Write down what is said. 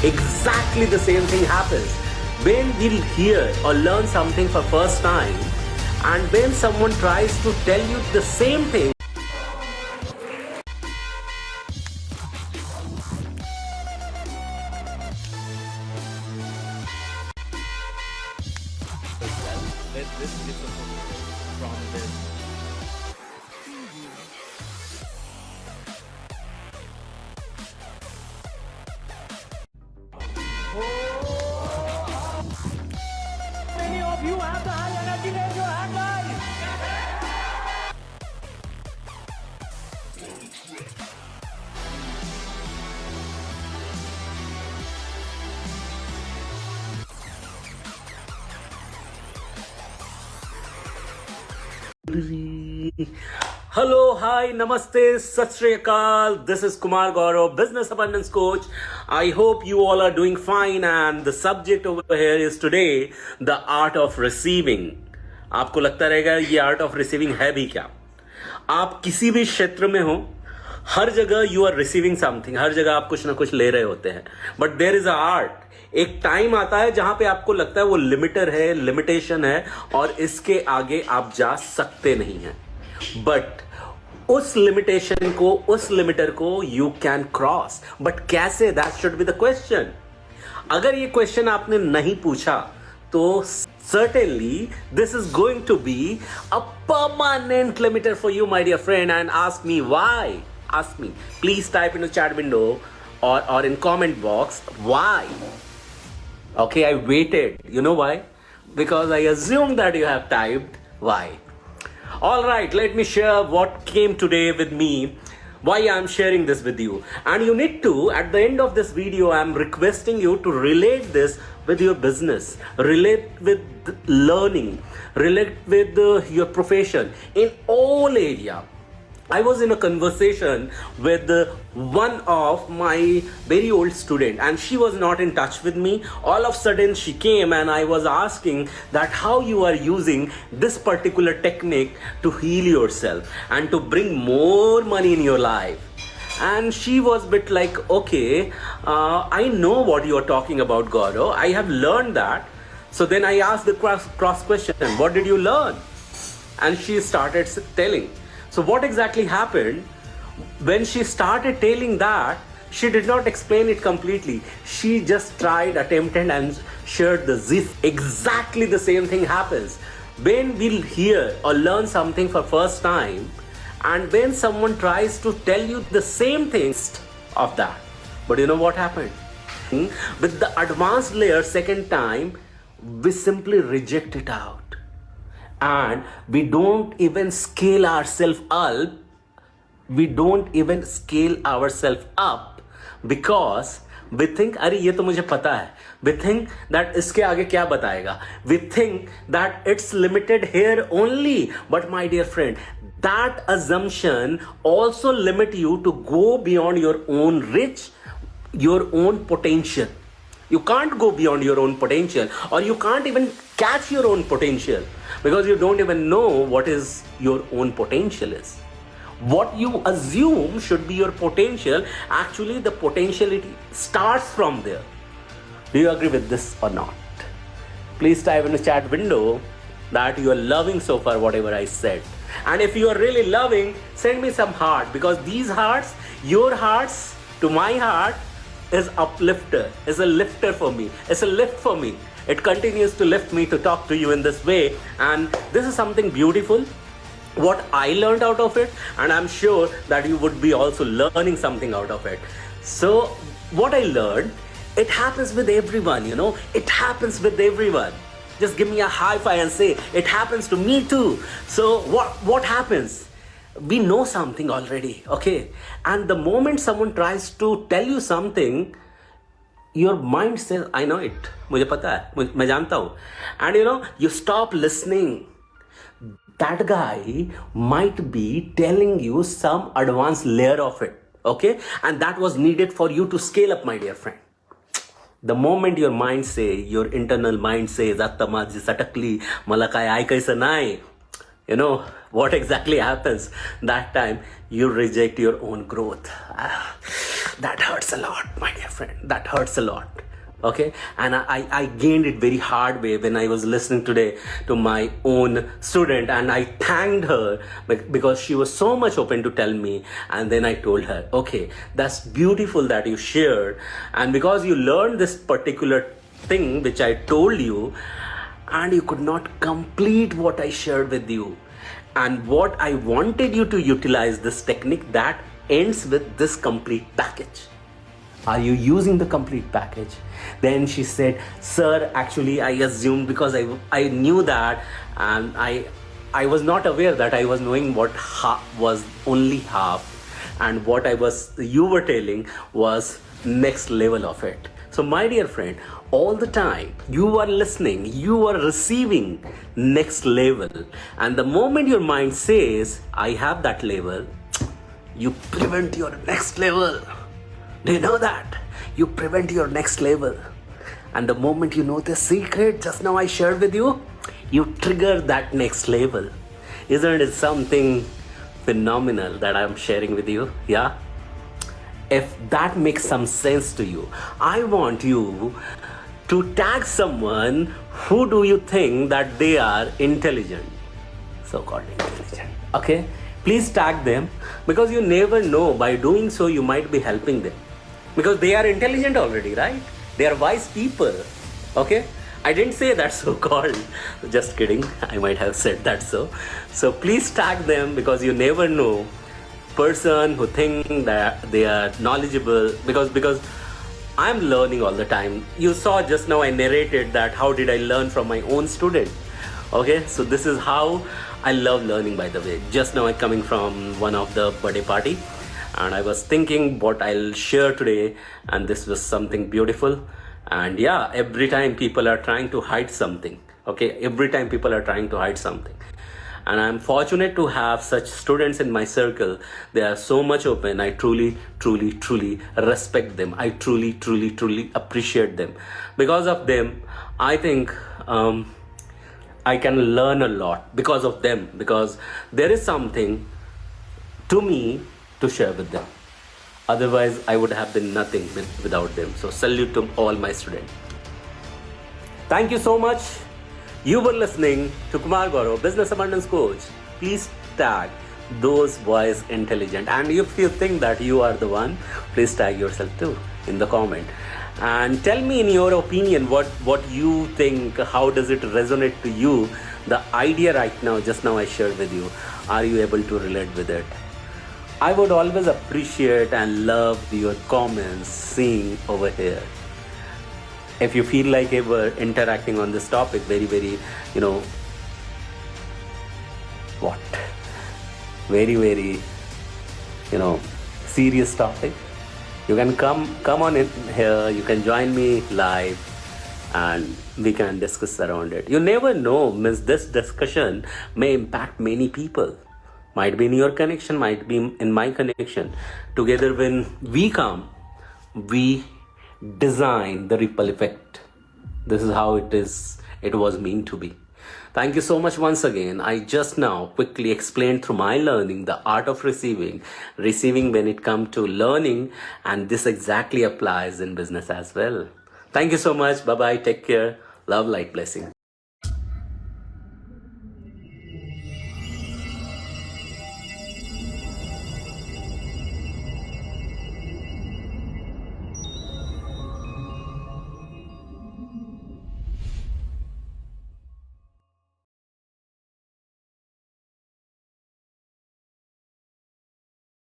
Exactly the same thing happens when we hear or learn something for first time, and when someone tries to tell you the same thing. Let this from this. Many of you have the high energy, raise your hand, guys. Hello, hi, namaste, sat Shri Akal. This is Kumar Gaurav, business abundance coach. I hope you all are doing fine, and the subject over here is today the art of receiving. आपको लगता रहेगा ये art of receiving है भी क्या? आप किसी भी क्षेत्र में हो, हर जगह यू आर रिसीविंग समथिंग, हर जगह आप कुछ ना कुछ ले रहे होते हैं, but there is a art. एक टाइम आता है जहां पे आपको लगता है वो लिमिटर है, लिमिटेशन है, और इसके आगे आप जा सकते नहीं हैं. बट उस लिमिटेशन को, उस लिमिटर को यू कैन क्रॉस. बट कैसे? That should be the question. अगर ये क्वेश्चन आपने नहीं पूछा तो certainly this is going to be a permanent limiter for you, my dear friend. And ask me why. Ask me. Please type in the chat window or in comment box why. Okay, I waited. You know why? Because I assumed that you have typed why. All right, let me share what came today with me, why I'm sharing this with you. And you need to, at the end of this video, I'm requesting you to relate this with your business, relate with learning, relate with your profession in all area. I was in a conversation with one of my very old student, and she was not in touch with me. All of a sudden she came, and I was asking that how you are using this particular technique to heal yourself and to bring more money in your life. And she was a bit like, okay, I know what you are talking about, Gaurav. I have learned that. So then I asked the cross question, what did you learn? And she started telling. So what exactly happened? When she started telling that, she did not explain it completely. She just tried, attempted, and shared the zip. Exactly the same thing happens when we hear or learn something for first time, and when someone tries to tell you the same things of that. But you know what happened? With the advanced layer, second time, we simply reject it out. And we don't even scale ourselves up. We don't even scale ourselves up because we think, अरे ये तो मुझे पता है. We think that इसके आगे क्या बताएगा. We think that it's limited here only. But my dear friend, that assumption also limit you to go beyond your own reach, your own potential. You can't go beyond your own potential, or you can't even catch your own potential because you don't even know what is your own potential is. What you assume should be your potential, actually the potentiality starts from there. Do you agree with this or not? Please type in the chat window that you are loving so far whatever I said. And if you are really loving, send me some heart, because these hearts, your hearts to my heart, is uplifter, is a lifter for me. It's a lift for me. It continues to lift me to talk to you in this way. And this is something beautiful, what I learned out of it, and I'm sure that you would be also learning something out of it. So what I learned, it happens with everyone, you know, it happens with everyone. Just give me a high five and say, it happens to me too. So what happens? We know something already, okay? And the moment someone tries to tell you something, your mind says, I know it. मुझे पता है, मैं जानता हूँ. And you know, you stop listening. That guy might be telling you some advanced layer of it, okay? And that was needed for you to scale up, my dear friend. The moment your mind says, your internal mind says, "Atta माझी सटकली, मला काय ऐकायचं नाही," you know what exactly happens? That time you reject your own growth. that hurts a lot, my dear friend. That hurts a lot. Okay, and I gained it very hard way when I was listening today to my own student, and I thanked her because she was so much open to tell me. And then I told her, okay, that's beautiful that you shared, and because you learned this particular thing which I told you, and you could not complete what I shared with you, and what I wanted you to utilize this technique that ends with this complete package. Are you using the complete package? Then she said, sir, actually I assumed, because I knew that, and I was not aware that I was knowing what was only half, and what you were telling was next level of it. So my dear friend, all the time you are listening, you are receiving next level, and the moment your mind says, I have that level, you prevent your next level. Do you know that? You prevent your next level. And the moment you know the secret just now I shared with you, you trigger that next level. Isn't it something phenomenal that I'm sharing with you? Yeah? If that makes some sense to you, I want you to tag someone who do you think that they are intelligent, so-called intelligent. Okay? Please tag them, because you never know, by doing so you might be helping them, because they are intelligent already, right? They are wise people. Okay, I didn't say that so-called, just kidding, I might have said that. So please tag them, because you never know person who think that they are knowledgeable, because I'm learning all the time. You saw just now I narrated that how did I learn from my own student. Okay, so this is how I love learning, by the way. Just now I'm coming from one of the birthday party, and I was thinking what I'll share today, and this was something beautiful. And yeah, every time people are trying to hide something. Okay, every time people are trying to hide something, and I'm fortunate to have such students in my circle. They are so much open. I truly respect them. I truly appreciate them. Because of them, I think I can learn a lot because of them, because there is something to me to share with them. Otherwise, I would have been nothing without them. So salute to all my students. Thank you so much. You were listening to Kumar Gaurav, Business Abundance Coach. Please tag those boys intelligent. And if you think that you are the one, please tag yourself too in the comment. And tell me in your opinion what you think, how does it resonate to you, the idea right now, just now I shared with you. Are you able to relate with it? I would always appreciate and love your comments seeing over here. If you feel like ever interacting on this topic, very, very, very, serious topic, you can come on in here, you can join me live, and we can discuss around it. You never know, this discussion may impact many people. Might be in your connection, might be in my connection. Together, when we come, we design the ripple effect. This is how it was meant to be. Thank you so much once again. I just now quickly explained through my learning the art of receiving when it comes to learning, and this exactly applies in business as well. Thank you so much. Bye bye. Take care. Love, light, blessing.